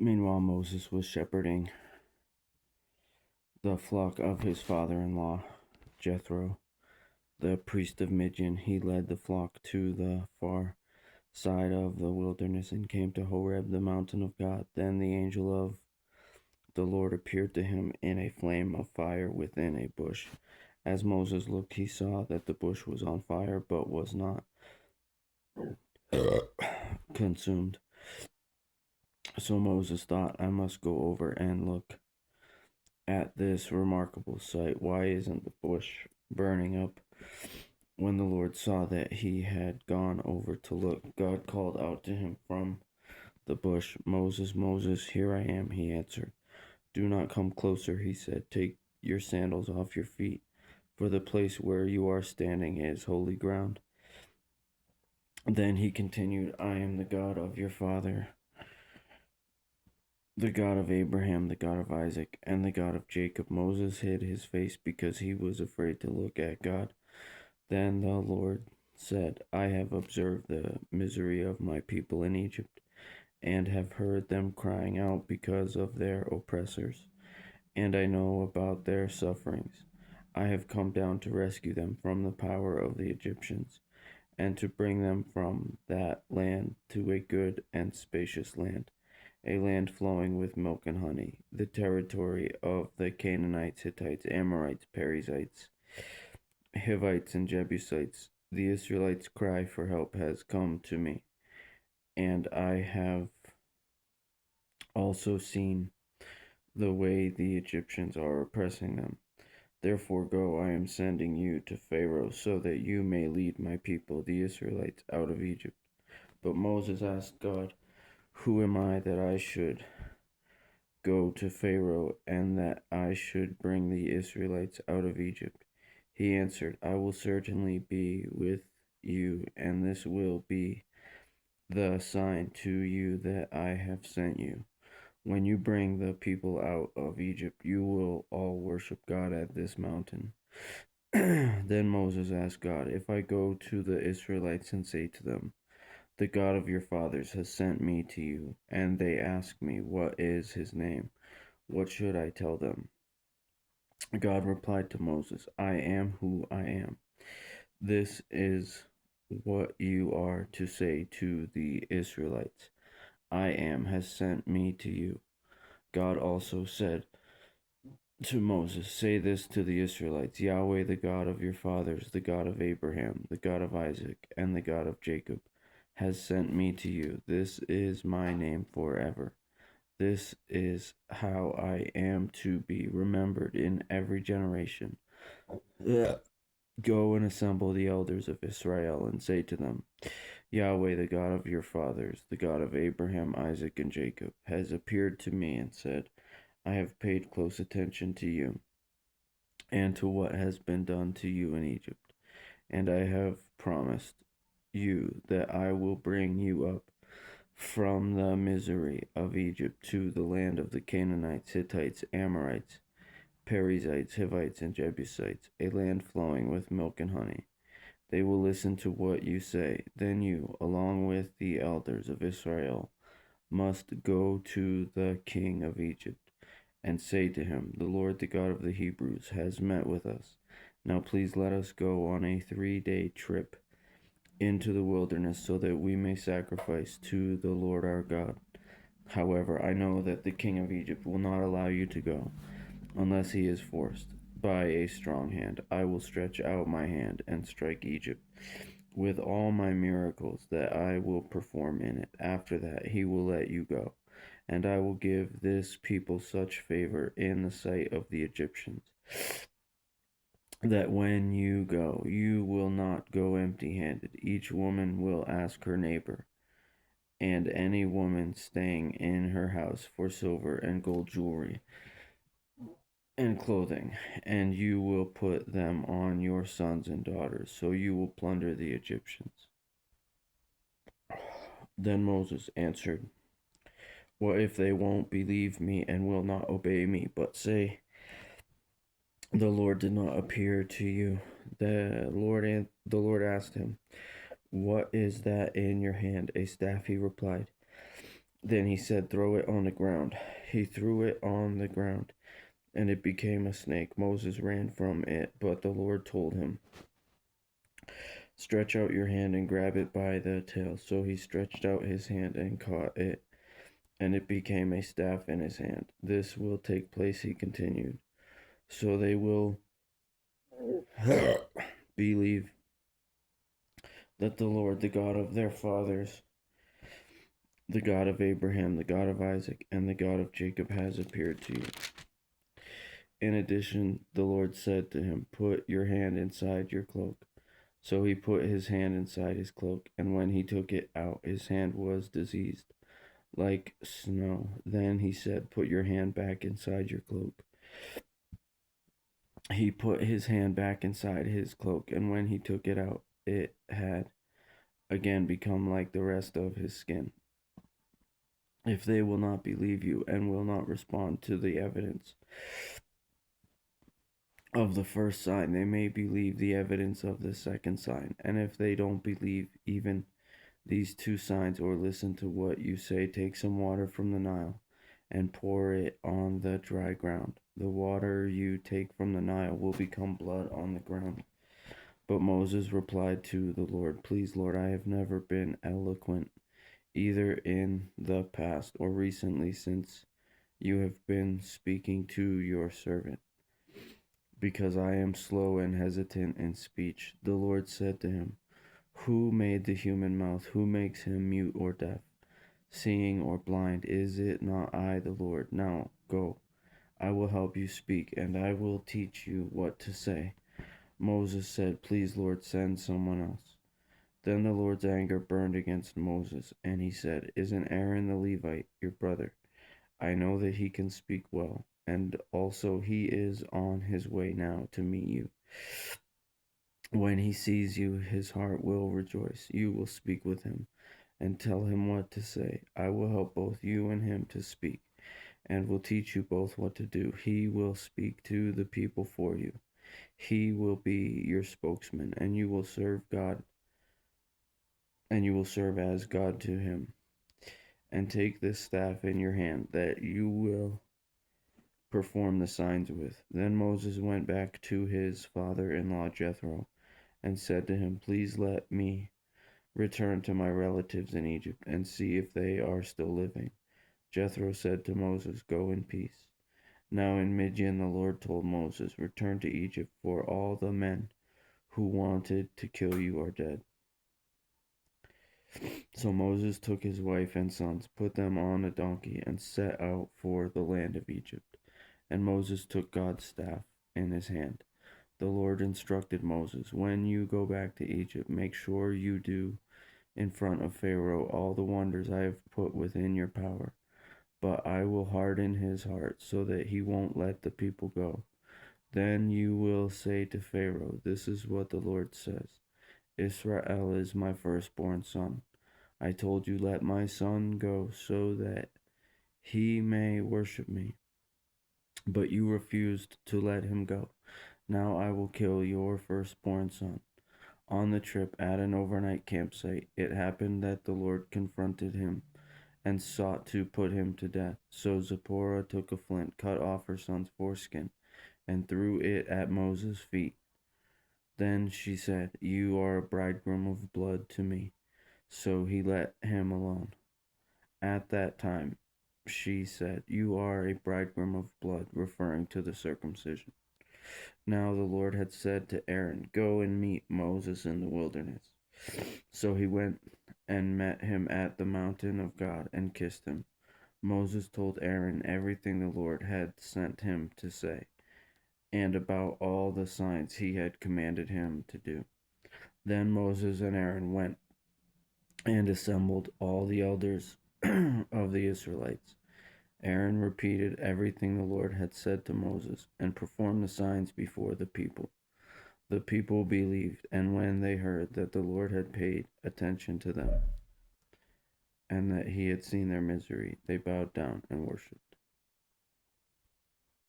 Meanwhile, Moses was shepherding the flock of his father-in-law, Jethro, the priest of Midian. He led the flock to the far side of the wilderness and came to Horeb, the mountain of God. Then the angel of the Lord appeared to him in a flame of fire within a bush. As Moses looked, he saw that the bush was on fire, but was not consumed. So Moses thought, I must go over and look at this remarkable sight. Why isn't the bush burning up? When the Lord saw that he had gone over to look, God called out to him from the bush, Moses, Moses, here I am, he answered. Do not come closer, he said. Take your sandals off your feet, for the place where you are standing is holy ground. Then he continued, I am the God of your father, the God of Abraham, the God of Isaac, and the God of Jacob. Moses hid his face because he was afraid to look at God. Then the Lord said, I have observed the misery of my people in Egypt, and have heard them crying out because of their oppressors, and I know about their sufferings. I have come down to rescue them from the power of the Egyptians, and to bring them from that land to a good and spacious land, a land flowing with milk and honey, the territory of the Canaanites, Hittites, Amorites, Perizzites, Hivites, and Jebusites. The Israelites' cry for help has come to me, and I have also seen the way the Egyptians are oppressing them. Therefore go, I am sending you to Pharaoh, so that you may lead my people, the Israelites, out of Egypt. But Moses asked God, who am I that I should go to Pharaoh, and that I should bring the Israelites out of Egypt? He answered, I will certainly be with you, and this will be the sign to you that I have sent you. When you bring the people out of Egypt, you will all worship God at this mountain. Then Moses asked God, if I go to the Israelites and say to them, the God of your fathers has sent me to you, and they ask me, what is his name? What should I tell them? God replied to Moses, I am who I am. This is what you are to say to the Israelites. I am has sent me to you. God also said to Moses, say this to the Israelites, Yahweh, the God of your fathers, the God of Abraham, the God of Isaac, and the God of Jacob, has sent me to you. This is my name forever. This is how I am to be remembered in every generation. Go and assemble the elders of Israel and say to them, Yahweh, the God of your fathers, the God of Abraham, Isaac, and Jacob, has appeared to me and said, I have paid close attention to you and to what has been done to you in Egypt, and I have promised you that I will bring you up from the misery of Egypt to the land of the Canaanites, Hittites, Amorites, Perizzites, Hivites, and Jebusites, a land flowing with milk and honey. They will listen to what you say. Then you, along with the elders of Israel, must go to the king of Egypt and say to him, the Lord, the God of the Hebrews, has met with us. Now please let us go on a 3-day trip into the wilderness so that we may sacrifice to the Lord our God. However, I know that the king of Egypt will not allow you to go unless he is forced by a strong hand. I will stretch out my hand and strike Egypt with all my miracles that I will perform in it. After that, he will let you go, and I will give this people such favor in the sight of the Egyptians that when you go, you will not go empty handed. Each woman will ask her neighbor and any woman staying in her house for silver and gold jewelry and clothing, and you will put them on your sons and daughters, so you will plunder the Egyptians. Then Moses answered, what if they won't believe me and will not obey me, but say, the Lord did not appear to you? The Lord asked him, what is that in your hand? A staff, he replied. Then he said, "Throw it on the ground." He threw it on the ground, and it became a snake. Moses ran from it, but the Lord told him, "Stretch out your hand and grab it by the tail." So he stretched out his hand and caught it, and it became a staff in his hand. "This will take place," he continued, "so they will believe that the Lord, the God of their fathers, the God of Abraham, the God of Isaac, and the God of Jacob, has appeared to you." In addition, the Lord said to him, "Put your hand inside your cloak." So he put his hand inside his cloak, and when he took it out, his hand was diseased like snow. Then he said, "Put your hand back inside your cloak." He put his hand back inside his cloak, and when he took it out, it had again become like the rest of his skin. If they will not believe you and will not respond to the evidence of the first sign, they may believe the evidence of the second sign. And if they don't believe even these two signs or listen to what you say, take some water from the Nile and pour it on the dry ground. The water you take from the Nile will become blood on the ground. But Moses replied to the Lord, "Please, Lord, I have never been eloquent, either in the past or recently, since you have been speaking to your servant, because I am slow and hesitant in speech." The Lord said to him, "Who made the human mouth? Who makes him mute or deaf, seeing or blind? Is it not I, the Lord? Now go. I will help you speak, and I will teach you what to say." Moses said, "Please, Lord, send someone else." Then the Lord's anger burned against Moses, and he said, "Isn't Aaron the Levite your brother? I know that he can speak well, and also he is on his way now to meet you. When he sees you, his heart will rejoice. You will speak with him and tell him what to say. I will help both you and him to speak, and will teach you both what to do. He will speak to the people for you. He will be your spokesman, and you will serve God, and you will serve as God to him. And take this staff in your hand that you will perform the signs with." Then Moses went back to his father-in-law Jethro and said to him, "Please let me return to my relatives in Egypt and see if they are still living." Jethro said to Moses, "Go in peace." Now in Midian the Lord told Moses, "Return to Egypt, for all the men who wanted to kill you are dead." So Moses took his wife and sons, put them on a donkey, and set out for the land of Egypt. And Moses took God's staff in his hand. The Lord instructed Moses, "When you go back to Egypt, make sure you do in front of Pharaoh all the wonders I have put within your power. But I will harden his heart so that he won't let the people go. Then you will say to Pharaoh, 'This is what the Lord says: Israel is my firstborn son. I told you, let my son go so that he may worship me. But you refused to let him go. Now I will kill your firstborn son.'" On the trip at an overnight campsite, it happened that the Lord confronted him and sought to put him to death. So Zipporah took a flint, cut off her son's foreskin, and threw it at Moses' feet. Then she said, "You are a bridegroom of blood to me." So he let him alone. At that time, she said, "You are a bridegroom of blood," referring to the circumcision. Now the Lord had said to Aaron, "Go and meet Moses in the wilderness." So he went and met him at the mountain of God and kissed him. Moses told Aaron everything the Lord had sent him to say, and about all the signs he had commanded him to do. Then Moses and Aaron went and assembled all the elders of the Israelites. Aaron repeated everything the Lord had said to Moses and performed the signs before the people. The people believed, and when they heard that the Lord had paid attention to them and that he had seen their misery, they bowed down and worshipped.